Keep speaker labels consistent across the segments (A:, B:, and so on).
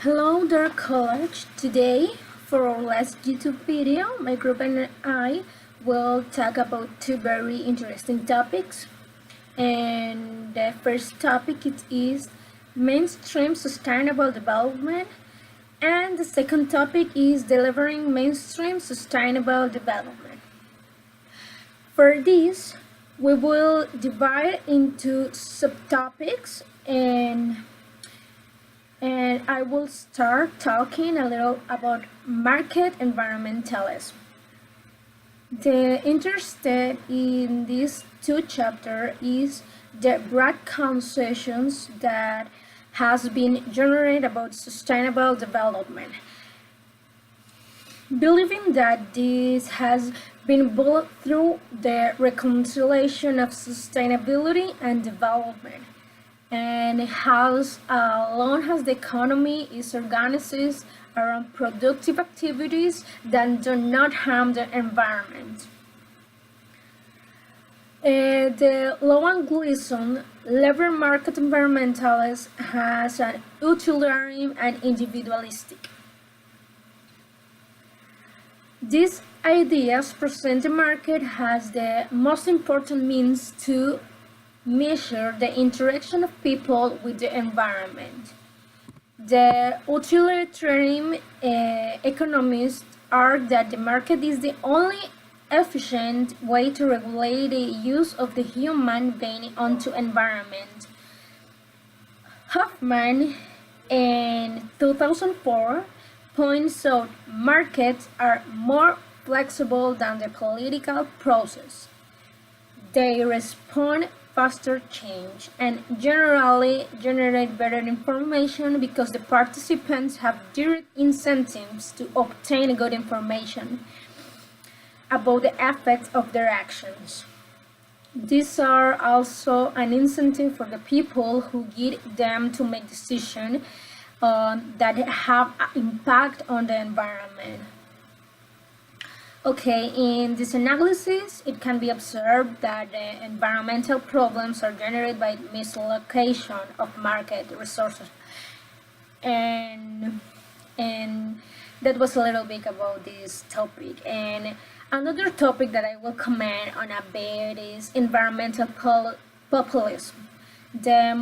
A: Hello there college. Today for our last YouTube video, my group and I will talk about two very interesting topics. And the first topic is mainstream sustainable development, and the second topic is delivering mainstream sustainable development. For this, we will divide into subtopics and I will start talking a little about market environmentalism. The interest in these two chapters is the broad consensus that has been generated about sustainable development. Believing that this has been built through the reconciliation of sustainability and development, and how long as the economy is organized around productive activities that do not harm the environment. The Lowen Gleason labor market environmentalist has an utilitarian and individualistic. These ideas present the market as the most important means to measure the interaction of people with the environment. The utilitarian economists argue that the market is the only efficient way to regulate the use of the human being onto environment. Hoffman in 2004 points out markets are more flexible than the political process. They respond faster change and generally generate better information because the participants have direct incentives to obtain good information about the effects of their actions. These are also an incentive for the people who guide them to make decisions that have an impact on the environment. Okay, in this analysis, it can be observed that the environmental problems are generated by mislocation of market resources. And that was a little bit about this topic. And another topic that I will comment on a bit is environmental populism. The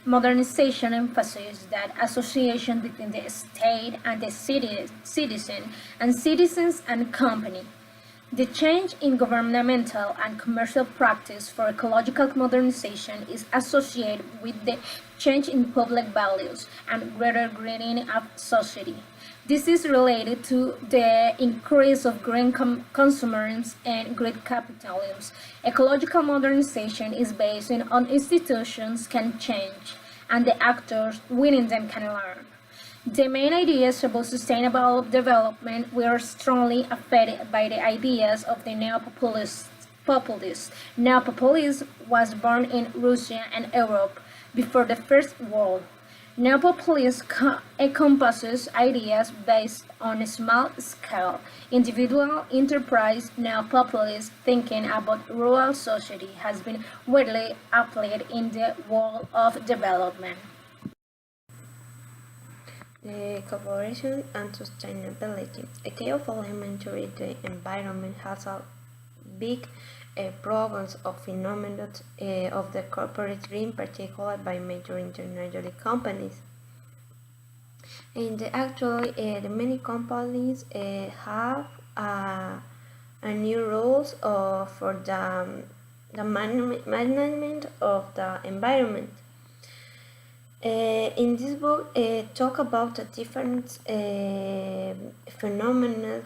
A: modernization emphasizes that association between the state and the citizen and citizens and company. The change in governmental and commercial practice for ecological modernization is associated with the change in public values and greater greening of society. This is related to the increase of green consumerism and green capitalism. Ecological modernization is based on institutions can change, and the actors within them can learn. The main ideas about sustainable development were strongly affected by the ideas of the neopopulists. Neopopulism was born in Russia and Europe before the First World. Neopopulism encompasses ideas based on a small-scale, individual enterprise. Neopopulist thinking about rural society has been widely applied in the world of development.
B: The cooperation and sustainability. A key of elementary the environment has a big problems of phenomena of the corporate dream, particularly by major international companies. And actually, the many companies have a new rules for the management of the environment. In this book, talk about the different phenomena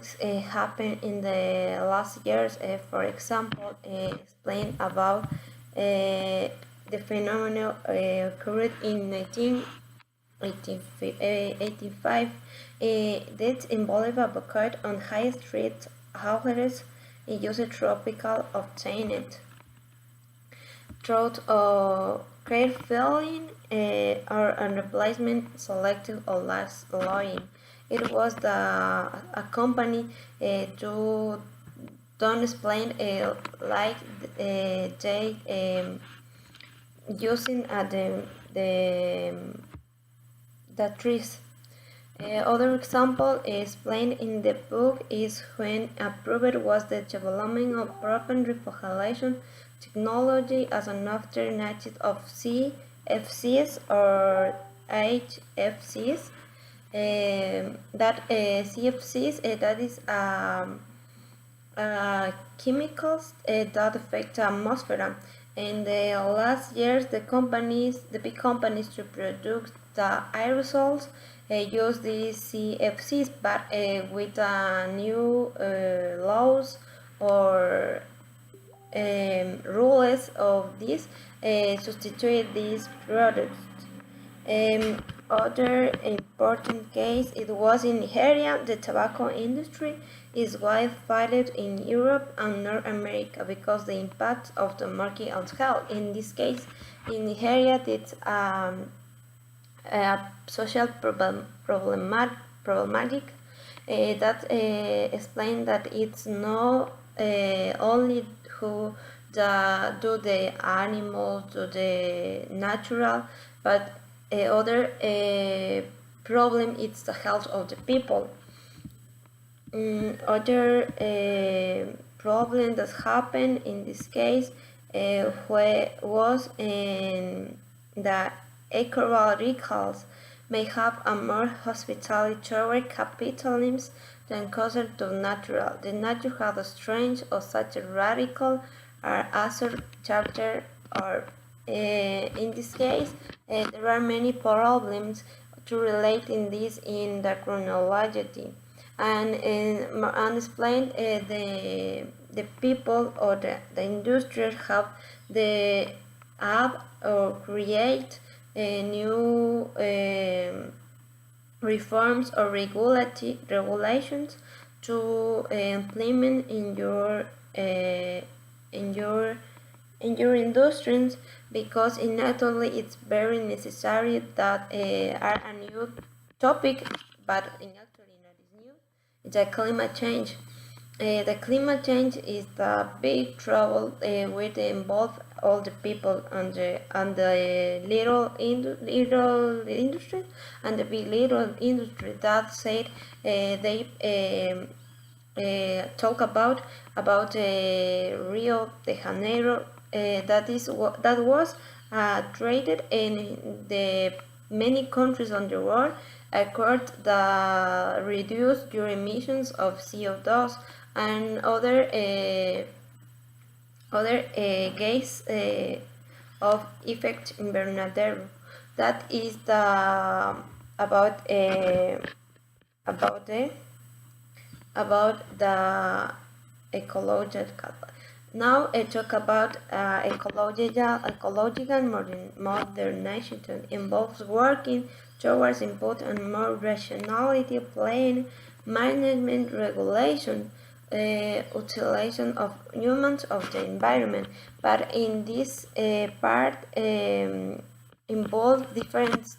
B: happen in the last years. For example, explain about the phenomena occurred in 1985 that involved a blockade on high street houses using tropical obtained through care filling or a replacement selective or last line. It was a company to don't explain like they using the trees Other example explained in the book is when approved was the development of urban repopulation technology as an alternative of CFCs or HFCs. CFCs that is chemicals that affect the atmosphere. In the last years, the big companies to produce the aerosols use these CFCs, but with new laws or rules of this substitute these products. Other important case it was in Nigeria. The tobacco industry is widespread in Europe and North America because the impact of the market on health. In this case, in Nigeria, it's a social problematic that explains that it's not only who do the animals, do the natural, but other problem is the health of the people. Other problem that happened in this case was in the equal recalls may have a more hospitality toward capitalism than closer to natural. The nature has a strange or such a radical or asset chapter or in this case there are many problems to relate in this in the chronology and unexplained the people or the industry have the app or create new reforms or regulations to implement in your industries because in not only it's very necessary that are a new topic but in actually not is new. It's a climate change. The climate change is the big trouble which involve all the people and the little industry and the big little industry that said they talk about Rio de Janeiro that was traded in the many countries on the world accord the reduce your emissions of CO2 and other gas of effect invernadero. That is the about the ecological. Now I talk about ecological modernization involves working towards input and more rationality plan, management regulation, utilization of humans of the environment. But in this part involve different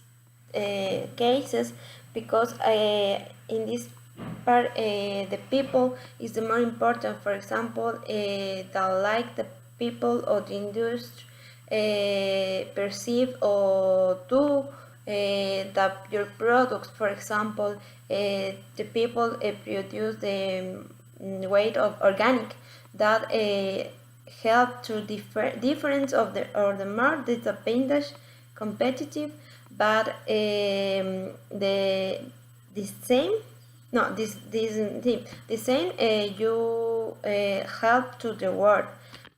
B: cases because in this part the people is the more important. For example, the people or the industry perceive or do that your products. For example, the people produce the weight of organic that help to difference of the or the more disadvantage competitive, but the same no this the same you help to the world.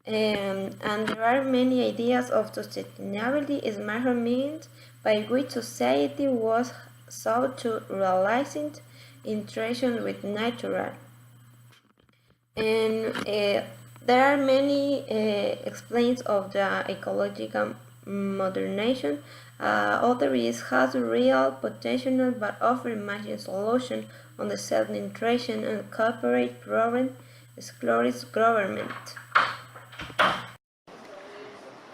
B: And there are many ideas of sustainability as measurement by which society was sought to realize it in relation with nature. And there are many explains of the ecological modernization. Other is has real potential but offer imagined solution on the self-nutrition and corporate problem excludes government.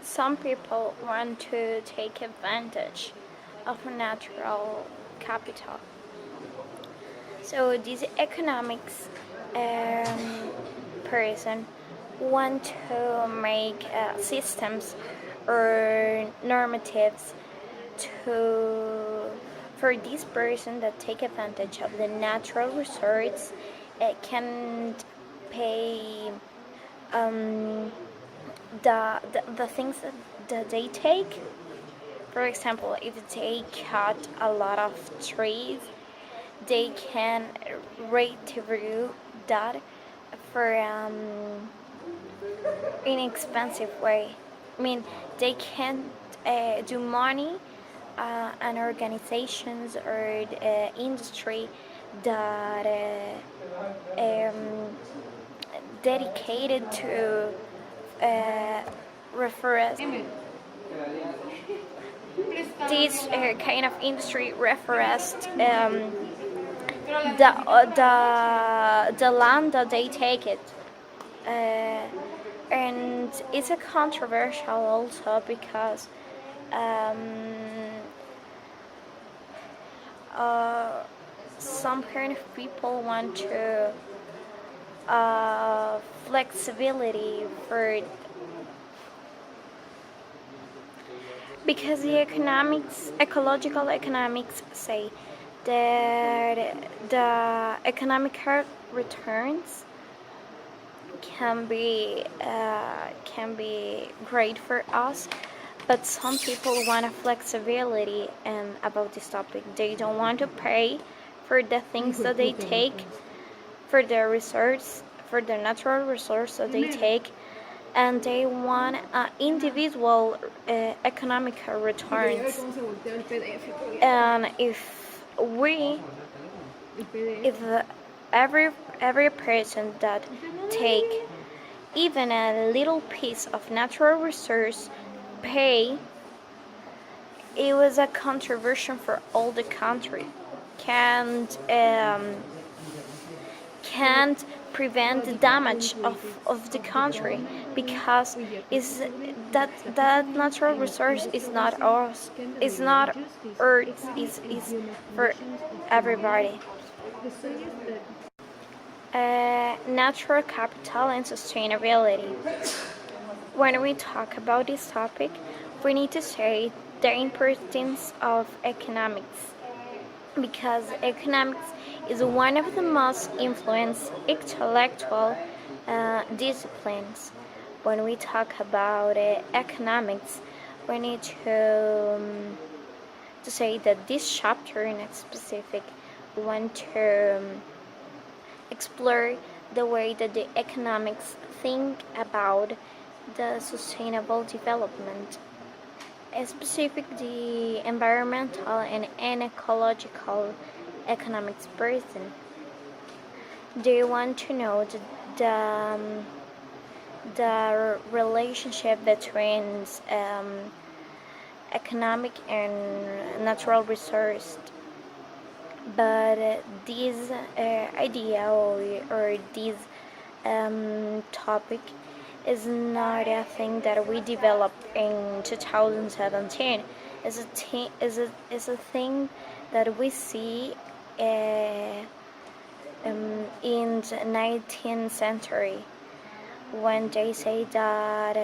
C: Some people want to take advantage of natural capital. So these economics person want to make systems or normatives to, for this person that take advantage of the natural resource, it can pay um, the things that they take. For example, if they cut a lot of trees, they can retribute that for inexpensive way. I mean, they can do money and organizations or industry that dedicated to reforest. This kind of industry reforest the land that they take it. And it's a controversial also because um, uh, some kind of people want to flexibility for because the ecological economics say that the economic returns can be great for us, but some people want a flexibility and about this topic. They don't want to pay for the things that they take, for their resource, for the natural resource that they take, and they want individual economic returns. And if every person that take even a little piece of natural resource pay, it was a contribution for all the country. Can't prevent the damage of the country because is that natural resource is not ours, it's not earth, is for everybody. Natural capital and sustainability. When we talk about this topic, we need to say the importance of economics, because economics is one of the most influenced intellectual disciplines. When we talk about economics, we need to say that this chapter in specific want to explore the way that the economics think about the sustainable development, specific the environmental and ecological economics person. They want to know the relationship between economic and natural resource. But this idea or this topic is not a thing that we developed in 2017. It's a thing that we see in the 19th century when they say that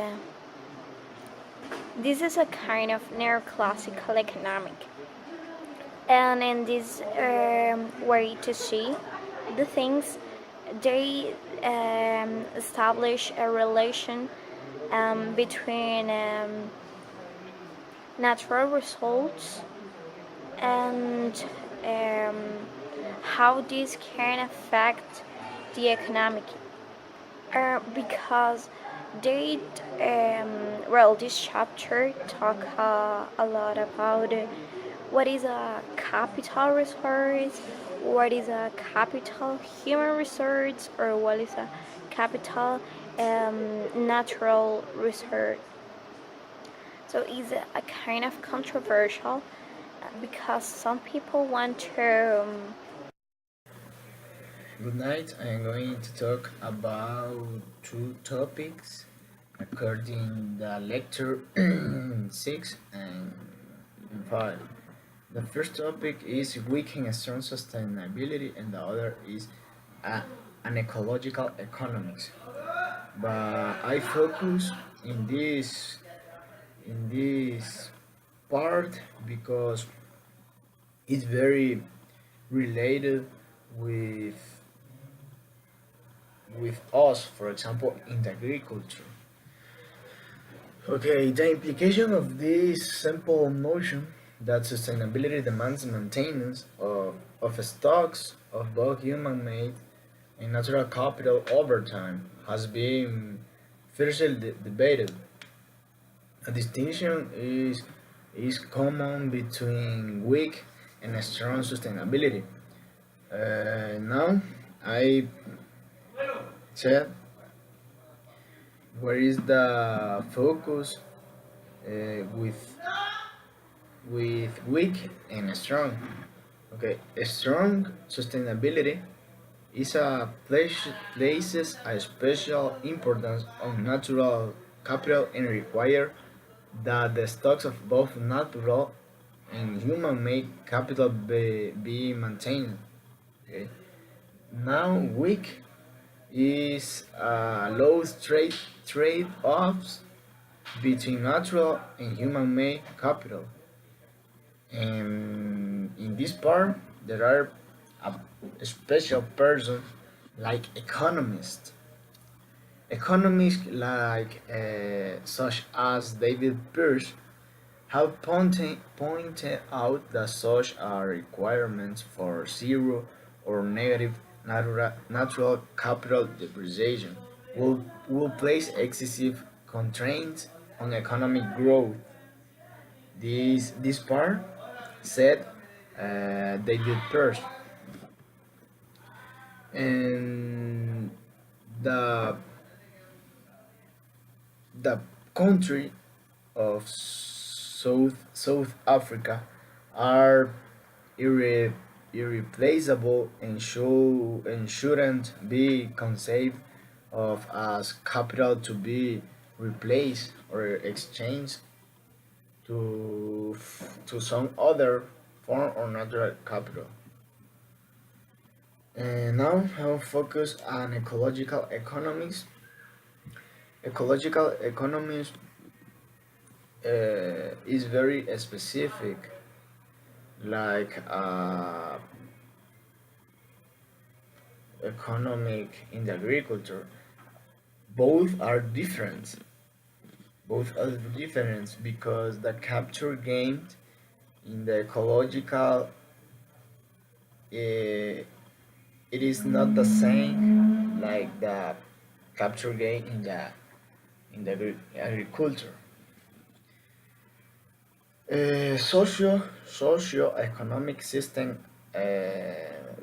C: this is a kind of neoclassical economic. And in this way to see the things, they establish a relation between natural results and how this can affect the economic. Because they, this chapter talk a lot about what is a capital resource, what is a capital human resource, or what is a capital natural resource. So it's a kind of controversial because some people want to.
D: Good night. I am going to talk about two topics according the lecture 6 and 5. The first topic is weak and strong sustainability, and the other is an ecological economics. But I focus in this part because is very related with with us, for example, in the agriculture. Okay, the implication of this simple notion that sustainability demands maintenance of stocks of both human-made and natural capital over time has been fiercely debated. A distinction is common between weak and strong sustainability. Now, I said where is the focus with weak and strong. Okay, a strong sustainability is a places a special importance on natural capital and require that the stocks of both natural and human-made capital be maintained. Okay. Now, weak is low trade-offs between natural and human-made capital. And in this part, there are a special person like economists. Economists like such as David Pearce have pointed out that such are requirements for zero or negative natural capital depreciation will place excessive constraints on economic growth. This part said David Pearce, and the the country of South Africa are irreplaceable and shouldn't be conceived of as capital to be replaced or exchanged to some other form or natural capital. And now I'll focus on ecological economics. Ecological economics is very specific, like economic in the agriculture. Both are different. Both are different because the capture gained in the ecological it is not the same like the capture gain in the agriculture. Socio-economic system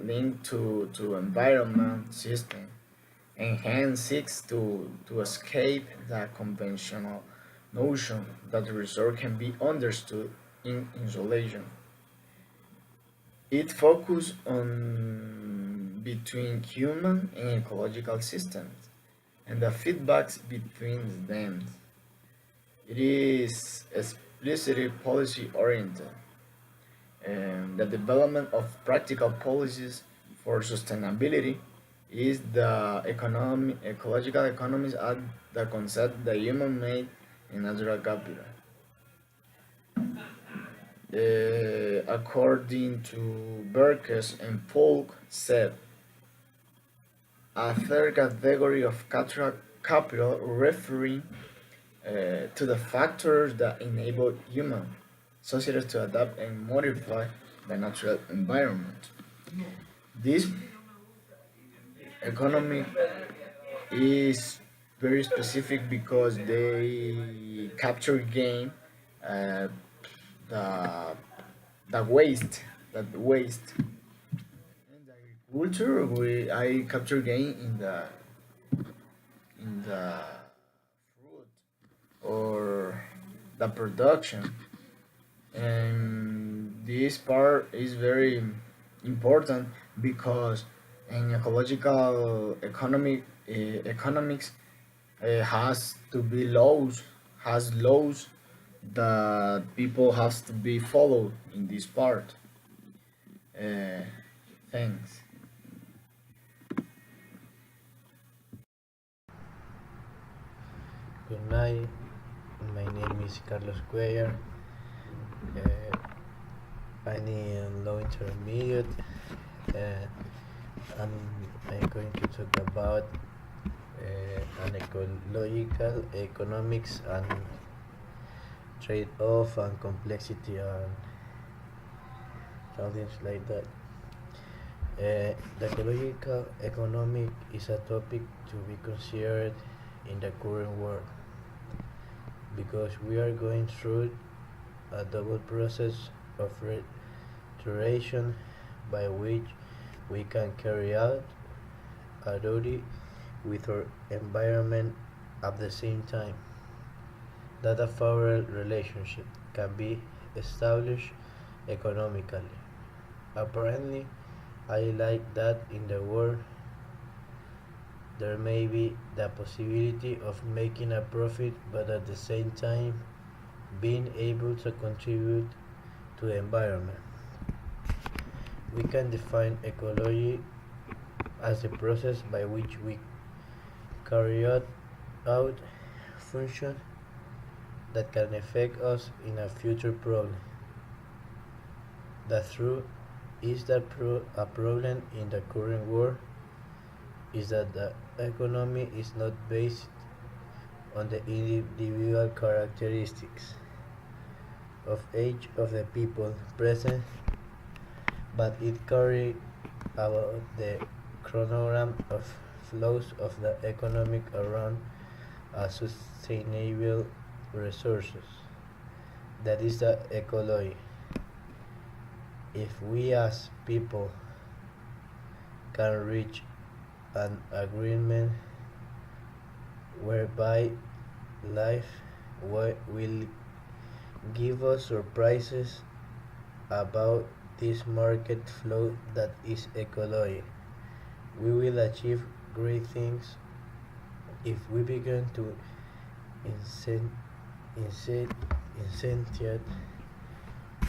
D: linked to environment system and hence seeks to escape the conventional notion that the resource can be understood in isolation. It focuses on between human and ecological systems and the feedbacks between them. It is explicitly policy oriented, and the development of practical policies for sustainability is the ecological economies at the concept the human made and natural capital. According to Berkes and Polk said, a third category of capital referring to the factors that enable human societies to adapt and modify the natural environment. This economy is very specific because they capture gain uh, the the waste waste. In the agriculture, we I capture gain in the fruit or the production, and this part is very important because in ecological economics has to be laws has laws that people has to be followed in this part. Uh, Thanks.
E: Good night. My name is Carlos Cuellar. Uh, any low intermediate. Uh, and I'm going to talk about an ecological economics and trade-off and complexity and something like that. The ecological economic is a topic to be considered in the current world because we are going through a double process of restoration by which we can carry out a duty with our environment at the same time. That a favorable relationship can be established economically. Apparently, I like that in the world there may be the possibility of making a profit but at the same time being able to contribute to the environment. We can define ecology as the process by which we carry out functions that can affect us in a future problem. The truth is that a problem in the current world is that the economy is not based on the individual characteristics of each of the people present, but it carries about the chronogram of flows of the economic around a sustainable resources. That is the ecology. If we as people can reach an agreement whereby life will give us surprises about this market flow that is ecology, we will achieve great things if we begin to incentiate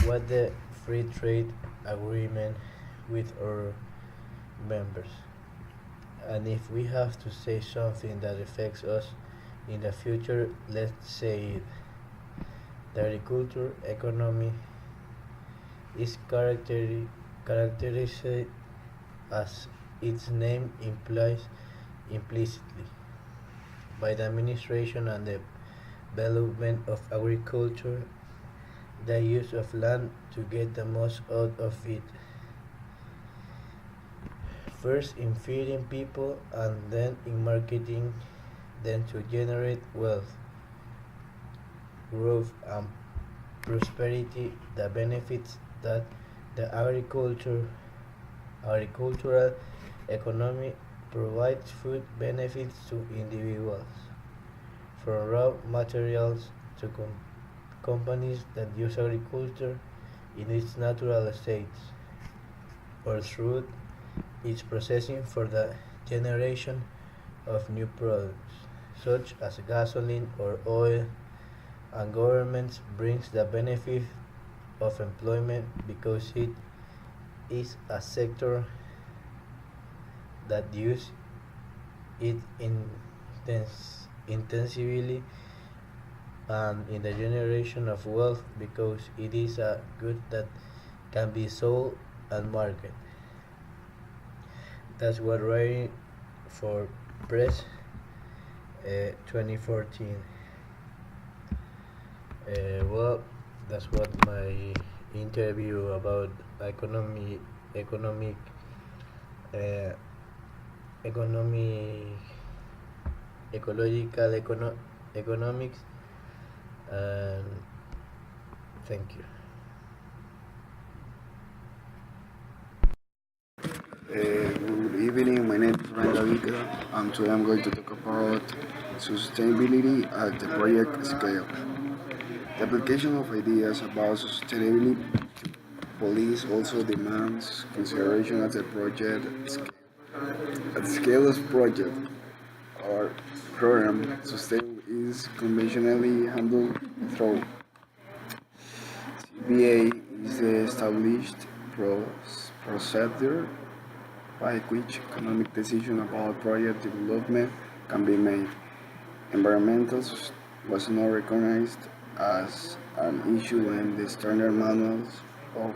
E: what the free trade agreement with our members. And if we have to say something that affects us in the future, let's say it. The agriculture economy is characterized as its name implies implicitly by the administration and the development of agriculture, the use of land to get the most out of it. First in feeding people and then in marketing them to generate wealth, growth and prosperity. The benefits that the agricultural economy provides food benefits to individuals, from raw materials to companies that use agriculture in its natural states, or through its processing for the generation of new products, such as gasoline or oil, and governments brings the benefit of employment because it is a sector that use it intensively and in the generation of wealth because it is a good that can be sold and marketed. That's what writing for Press 2014. Well, that's what my interview about economic, uh, economic, economics, and thank you.
F: Good evening, my name is Ryan Gavica, and today I'm going to talk about sustainability at the project scale. The application of ideas about sustainability police also demands consideration at the project scale. At the scale of project or program, sustainability is conventionally handled through CBA is the established procedure by which economic decisions about project development can be made. Environmental was not recognized as an issue in the standard manuals of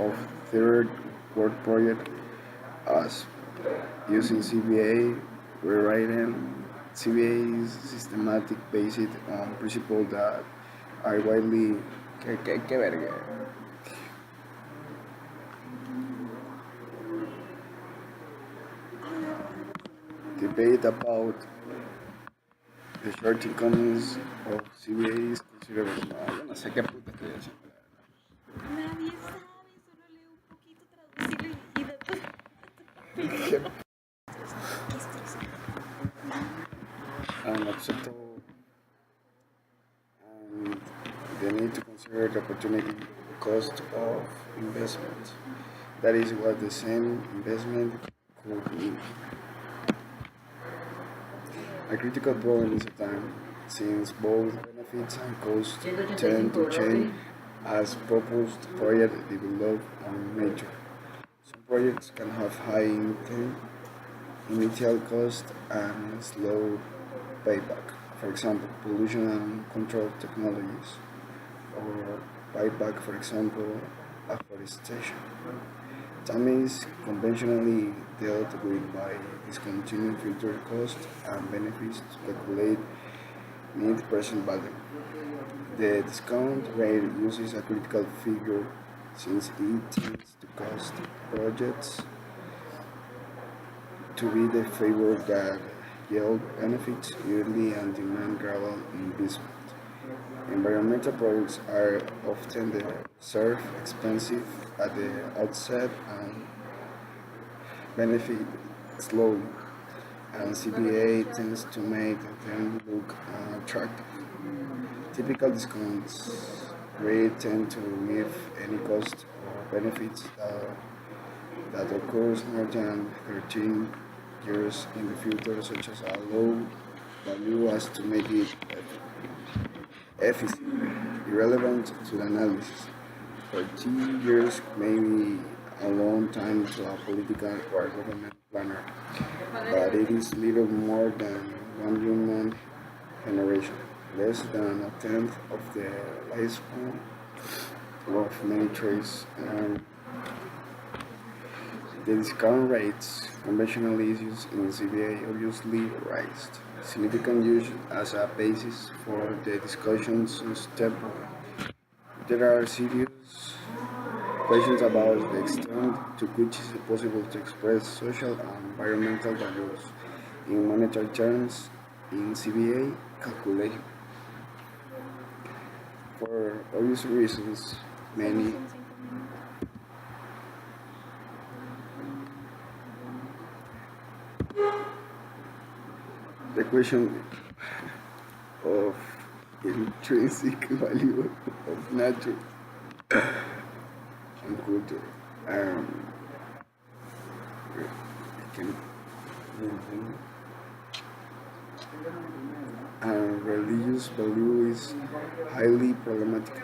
F: of third world project as using CBA, rewriting. CBA is systematic based on principles that are widely que verga. Debate about the shortcomings of CBA is considerable. No, yo no sé qué puta estoy haciendo.
G: Nadie sabe, solo leo un poquito, traducirlo y después.
F: And acceptable, and they need to consider the opportunity cost of investment. That is what the same investment could mean. A critical problem is a time, since both benefits and costs tend to change as proposed projects develop and mature. Some projects can have high initial cost and slow payback. For example, pollution and control technologies, or payback, for example, afforestation. Time is conventionally dealt with by discontinuing future costs and benefits to calculate net present value. The discount rate uses a critical figure since it tends to cost projects to be the favor that yield benefits yearly and demand gradual investment. Environmental projects are often the serve expensive at the outset and benefit slowly, and CPA tends to make them look attractive. Typical discounts rate tend to give any cost or benefits that occurs more than 13 years in the future, such as a low value as to make it efficient, irrelevant to the analysis. 13 years may be a long time to a political or government planner, but it is little more than one human generation, less than a tenth of the lifespan of many trades. And the discount rates conventionally used in CBA obviously raised significant use as a basis for the discussions on step one. There are serious questions about the extent to which it is possible to express social and environmental values in monetary terms in CBA calculation. For obvious reasons, many the question of intrinsic value of nature and culture. It can and religious value is highly problematic.